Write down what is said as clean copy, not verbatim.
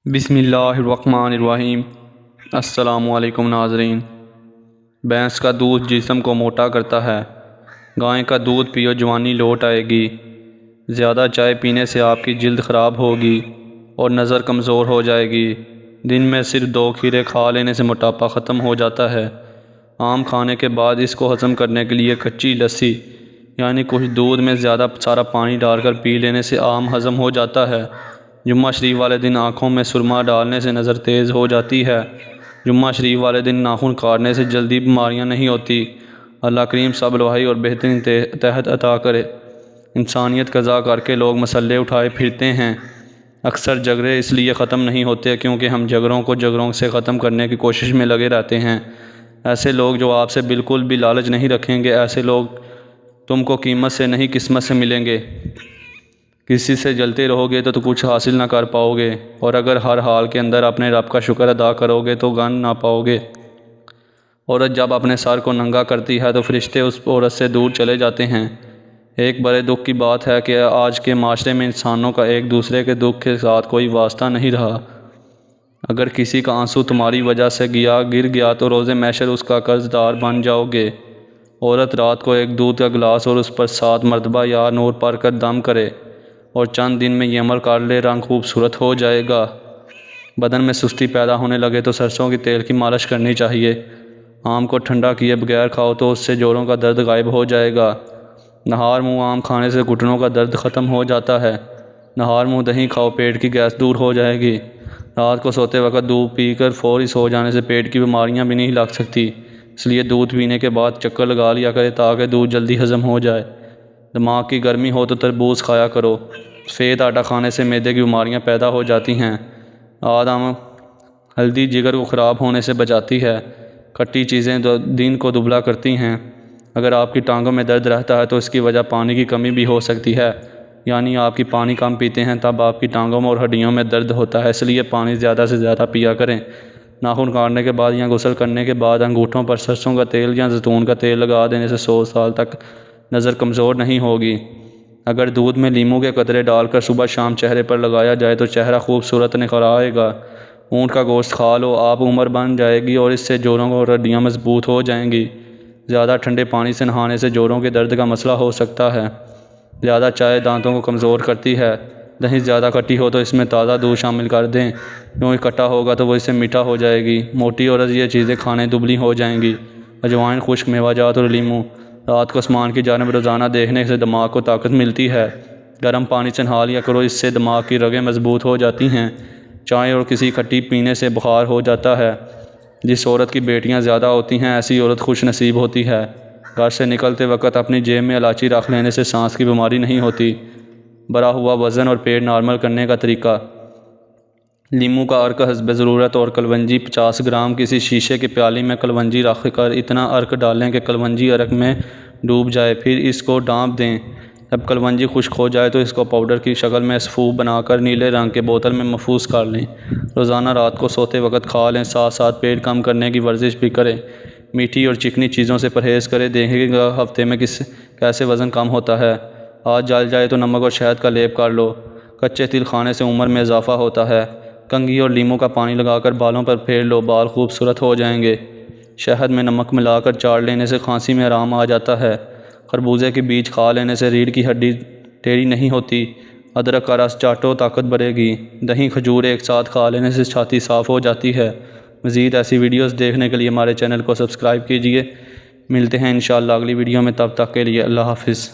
بسم اللہ الرحمن الرحیم۔ السلام علیکم ناظرین۔ بھینس کا دودھ جسم کو موٹا کرتا ہے۔ گائے کا دودھ پیو جوانی لوٹ آئے گی۔ زیادہ چائے پینے سے آپ کی جلد خراب ہوگی اور نظر کمزور ہو جائے گی۔ دن میں صرف 2 کھیرے کھا لینے سے موٹاپا ختم ہو جاتا ہے۔ آم کھانے کے بعد اس کو ہضم کرنے کے لیے کچی لسی یعنی کچھ دودھ میں زیادہ سارا پانی ڈال کر پی لینے سے آم ہضم ہو جاتا ہے۔ جمعہ شریف والے دن آنکھوں میں سرما ڈالنے سے نظر تیز ہو جاتی ہے۔ جمعہ شریف والے دن ناخن کاٹنے سے جلدی بیماریاں نہیں ہوتی۔ اللہ کریم صبر بھائی اور بہترین تحت عطا کرے۔ انسانیت قضا کر کے لوگ مسئلے اٹھائے پھرتے ہیں۔ اکثر جھگڑے اس لیے ختم نہیں ہوتے کیونکہ ہم جھگڑوں کو جھگڑوں سے ختم کرنے کی کوشش میں لگے رہتے ہیں۔ ایسے لوگ جو آپ سے بالکل بھی لالچ نہیں رکھیں گے، ایسے لوگ تم کو قیمت سے نہیں قسمت سے ملیں گے۔ کسی سے جلتے رہو گے تو کچھ حاصل نہ کر پاؤ گے، اور اگر ہر حال کے اندر اپنے رب کا شکر ادا کرو گے تو غم نہ پاؤ گے۔ عورت جب اپنے سر کو ننگا کرتی ہے تو فرشتے اس عورت سے دور چلے جاتے ہیں۔ ایک بڑے دکھ کی بات ہے کہ آج کے معاشرے میں انسانوں کا ایک دوسرے کے دکھ کے ساتھ کوئی واسطہ نہیں رہا۔ اگر کسی کا آنسو تمہاری وجہ سے گر گیا تو روز محشر اس کا قرض دار بن جاؤ گے۔ عورت رات کو ایک دودھ کا گلاس اور اس پر 7 مرتبہ یا نور پڑھ کر دم کرے اور چند دن میں یہ عمل کر لے، رنگ خوبصورت ہو جائے گا۔ بدن میں سستی پیدا ہونے لگے تو سرسوں کے تیل کی مالش کرنی چاہیے۔ آم کو ٹھنڈا کیے بغیر کھاؤ تو اس سے جوڑوں کا درد غائب ہو جائے گا۔ نہار منہ آم کھانے سے گھٹنوں کا درد ختم ہو جاتا ہے۔ نہار منہ دہی کھاؤ، پیٹ کی گیس دور ہو جائے گی۔ رات کو سوتے وقت دودھ پی کر فوری سو جانے سے پیٹ کی بیماریاں بھی نہیں لگ سکتی، اس لیے دودھ پینے کے بعد چکر لگا لیا کرے تاکہ دودھ جلدی ہضم ہو جائے۔ دماغ کی گرمی ہو تو تربوز کھایا کرو۔ سفید آٹا کھانے سے معدے کی بیماریاں پیدا ہو جاتی ہیں۔ آدم ہلدی جگر کو خراب ہونے سے بچاتی ہے۔ کھٹی چیزیں دین کو دبلا کرتی ہیں۔ اگر آپ کی ٹانگوں میں درد رہتا ہے تو اس کی وجہ پانی کی کمی بھی ہو سکتی ہے، یعنی آپ کی پانی کم پیتے ہیں تب آپ کی ٹانگوں میں اور ہڈیوں میں درد ہوتا ہے، اس لیے پانی زیادہ سے زیادہ پیا کریں۔ ناخن کاٹنے کے بعد یا غسل کرنے کے بعد انگوٹھوں پر سرسوں کا تیل یا زیتون کا تیل لگا دینے سے 100 سال تک نظر کمزور نہیں ہوگی۔ اگر دودھ میں لیموں کے قطرے ڈال کر صبح شام چہرے پر لگایا جائے تو چہرہ خوبصورت نکھر آئے گا۔ اونٹ کا گوشت کھا لو، آپ عمر بن جائے گی اور اس سے جوڑوں اور ہڈیاں مضبوط ہو جائیں گی۔ زیادہ ٹھنڈے پانی سے نہانے سے جوڑوں کے درد کا مسئلہ ہو سکتا ہے۔ زیادہ چائے دانتوں کو کمزور کرتی ہے۔ دہی زیادہ کھٹی ہو تو اس میں تازہ دودھ شامل کر دیں، کیونکہ کھٹا ہوگا تو وہ اس سے میٹھا ہو جائے گی۔ موٹی عورت یہ چیزیں کھانے دبلی ہو جائیں گی۔ اجوائن، خشک میوہ جات اور لیموں۔ رات کو آسمان کی جانب روزانہ دیکھنے سے دماغ کو طاقت ملتی ہے۔ گرم پانی سے نہا لیا کرو، اس سے دماغ کی رگیں مضبوط ہو جاتی ہیں۔ چائے اور کسی کھٹی پینے سے بخار ہو جاتا ہے۔ جس عورت کی بیٹیاں زیادہ ہوتی ہیں ایسی عورت خوش نصیب ہوتی ہے۔ گھر سے نکلتے وقت اپنی جیب میں الائچی رکھ لینے سے سانس کی بیماری نہیں ہوتی۔ بڑھا ہوا وزن اور پیٹ نارمل کرنے کا طریقہ۔ لیموں کا عرق حسب ضرورت اور کلونجی 50 گرام کسی شیشے کے پیالے میں کلونجی رکھ کر اتنا عرق ڈالیں کہ کلونجی عرق میں ڈوب جائے، پھر اس کو ڈانپ دیں۔ جب کلونجی خشک ہو جائے تو اس کو پاؤڈر کی شکل میں سفوف بنا کر نیلے رنگ کے بوتل میں محفوظ کر لیں۔ روزانہ رات کو سوتے وقت کھا لیں، ساتھ ساتھ پیٹ کم کرنے کی ورزش بھی کریں۔ میٹھی اور چکنی چیزوں سے پرہیز کریں، دیکھیں گے ہفتے میں کیسے وزن کم ہوتا ہے۔ ہاتھ جل جائے تو نمک اور شہد کا لیپ کر لو۔ کچے تل کھانے سے عمر میں اضافہ ہوتا ہے۔ کنگھی اور لیموں کا پانی لگا کر بالوں پر پھیر لو، بال خوبصورت ہو جائیں گے۔ شہد میں نمک ملا کر چاٹ لینے سے کھانسی میں آرام آ جاتا ہے۔ خربوزے کے بیج کھا لینے سے ریڑھ کی ہڈی ٹیڑھی نہیں ہوتی۔ ادرک کا رس چاٹو، طاقت بڑھے گی۔ دہی کھجور ایک ساتھ کھا لینے سے چھاتی صاف ہو جاتی ہے۔ مزید ایسی ویڈیوز دیکھنے کے لیے ہمارے چینل کو سبسکرائب کیجیے۔ ملتے ہیں انشاءاللہ اگلی ویڈیو میں، تب تک کے لیے اللہ حافظ۔